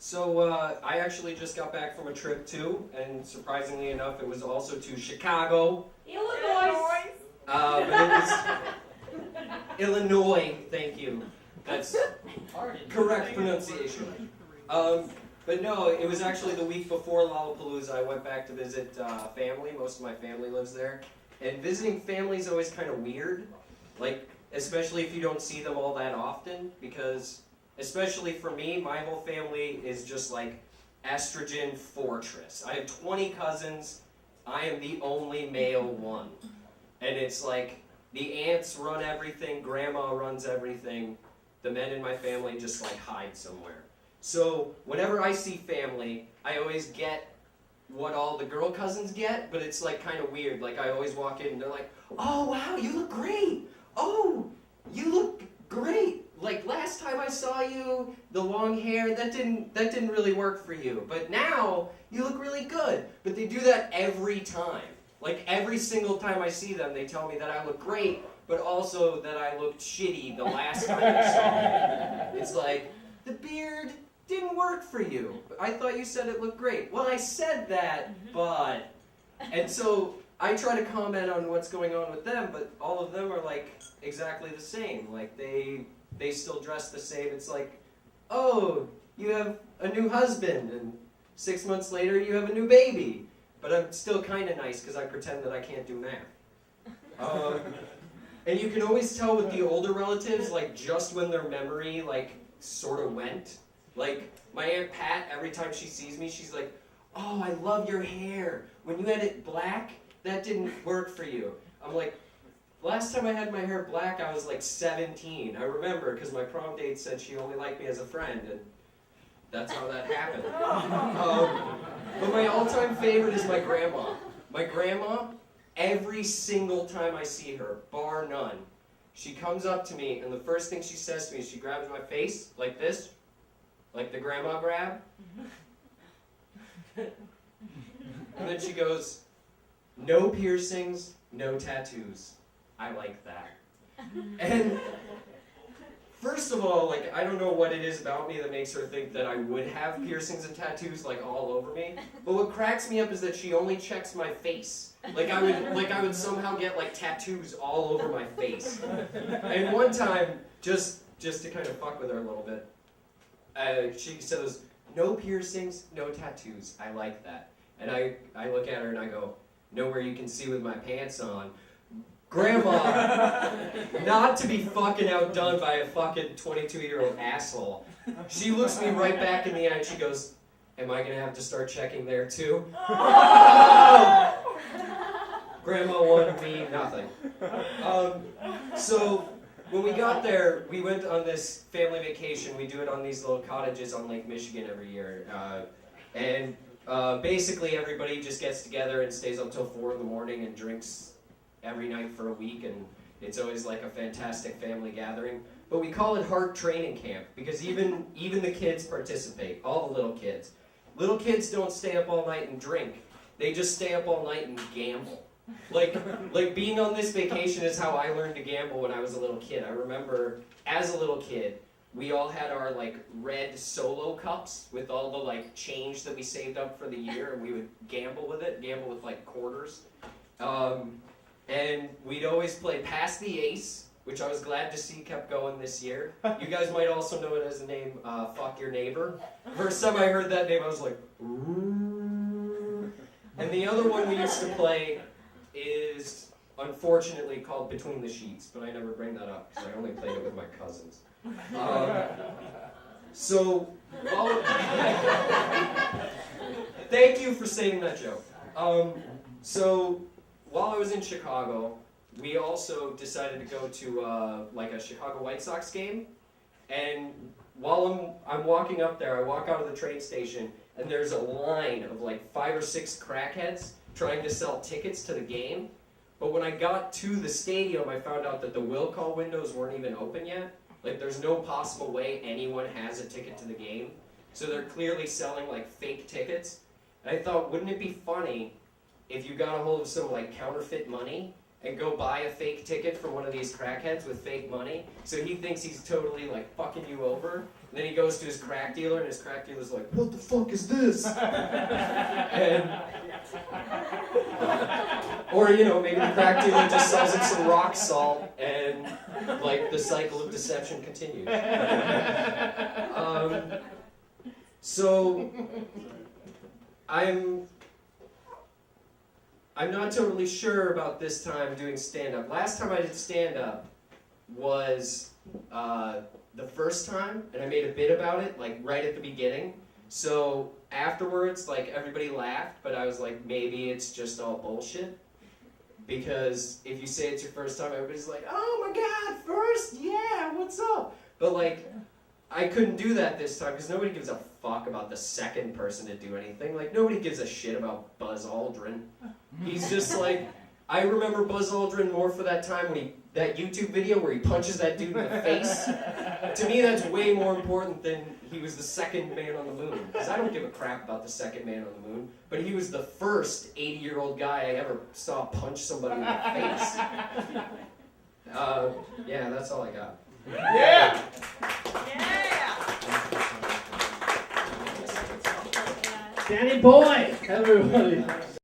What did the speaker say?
So I actually just got back from a trip too, and surprisingly enough, it was also to Chicago. Illinois. But it was Illinois. Thank you. That's correct pronunciation. But no, it was actually the week before Lollapalooza. I went back to visit family. Most of my family lives there, and visiting family is always kind of weird, like especially if you don't see them all that often, because. Especially for me, my whole family is just like estrogen fortress. I have 20 cousins. I am the only male one. And it's like the aunts run everything, grandma runs everything. The men in my family just like hide somewhere. So whenever I see family, I always get what all the girl cousins get, but it's like kind of weird. Like I always walk in and they're like, "Oh wow, you look great. Oh, you look great. Like last time I saw you, the long hair, that didn't really work for you. But now you look really good." But they do that every time. Like every single time I see them, they tell me that I look great, but also that I looked shitty the last time they saw me. It's like, the beard didn't work for you. I thought you said it looked great. Well, I said that, but... And so I try to comment on what's going on with them, but all of them are like exactly the same. Like they still dress the same. It's like, "Oh, you have a new husband, and 6 months later you have a new baby." But I'm still kind of nice because I pretend that I can't do math. And you can always tell with the older relatives, like just when their memory like sort of went. Like my Aunt Pat, every time she sees me, she's like, "Oh, I love your hair. When you had it black, that didn't work for you." I'm like, last time I had my hair black, I was like 17. I remember because my prom date said she only liked me as a friend, and that's how that happened. But my all-time favorite is my grandma. My grandma, every single time I see her, bar none, she comes up to me, and the first thing she says to me is she grabs my face like this, like the grandma grab. And then she goes, "No piercings, no tattoos. I like that." And first of all, like I don't know what it is about me that makes her think that I would have piercings and tattoos like all over me. But what cracks me up is that she only checks my face. Like I would somehow get like tattoos all over my face. And one time, just to kind of fuck with her a little bit, she says, "No piercings, no tattoos. I like that." And I look at her and I go, "Nowhere you can see with my pants on." Grandma, not to be fucking outdone by a fucking 22-year-old asshole, she looks me right back in the eye and she goes, "Am I going to have to start checking there too?" Oh! Grandma wanted me nothing. So when we got there, we went on this family vacation. We do it on these little cottages on Lake Michigan every year. And basically everybody just gets together and stays up till 4 in the morning and drinks every night for a week, and it's always like a fantastic family gathering. But we call it Hart Training Camp because even the kids participate, all the little kids. Little kids don't stay up all night and drink. They just stay up all night and gamble. Like being on this vacation is how I learned to gamble when I was a little kid. I remember as a little kid, we all had our like red Solo cups with all the like change that we saved up for the year, and we would gamble with like quarters. And we'd always play Pass the Ace, which I was glad to see kept going this year. You guys might also know it as the name Fuck Your Neighbor. First time I heard that name, I was like, ooh. And the other one we used to play is, unfortunately, called Between the Sheets, but I never bring that up because I only played it with my cousins. Thank you for saying that joke. So while I was in Chicago, we also decided to go to like a Chicago White Sox game. And while I'm walking up there, I walk out of the train station, and there's a line of like 5 or 6 crackheads trying to sell tickets to the game. But when I got to the stadium, I found out that the will call windows weren't even open yet. Like there's no possible way anyone has a ticket to the game. So they're clearly selling like fake tickets. And I thought, wouldn't it be funny if you got a hold of some like counterfeit money and go buy a fake ticket from one of these crackheads with fake money. So he thinks he's totally like fucking you over. And then he goes to his crack dealer, and his crack dealer's like, "What the fuck is this?" And, or you know, maybe the crack dealer just sells him some rock salt, and like the cycle of deception continues. So I'm not totally sure about this time doing stand-up. Last time I did stand-up was the first time, and I made a bit about it, like right at the beginning. So afterwards, like everybody laughed, but I was like, maybe it's just all bullshit. Because if you say it's your first time, everybody's like, "Oh my god, first? Yeah, what's up?" But like, I couldn't do that this time because nobody gives a fuck about the second person to do anything. Like, nobody gives a shit about Buzz Aldrin. He's just like, I remember Buzz Aldrin more for that time when that YouTube video where he punches that dude in the face. To me, that's way more important than he was the second man on the moon. Because I don't give a crap about the second man on the moon. But he was the first 80-year-old guy I ever saw punch somebody in the face. Yeah, that's all I got. Yeah! Danny boy, everybody.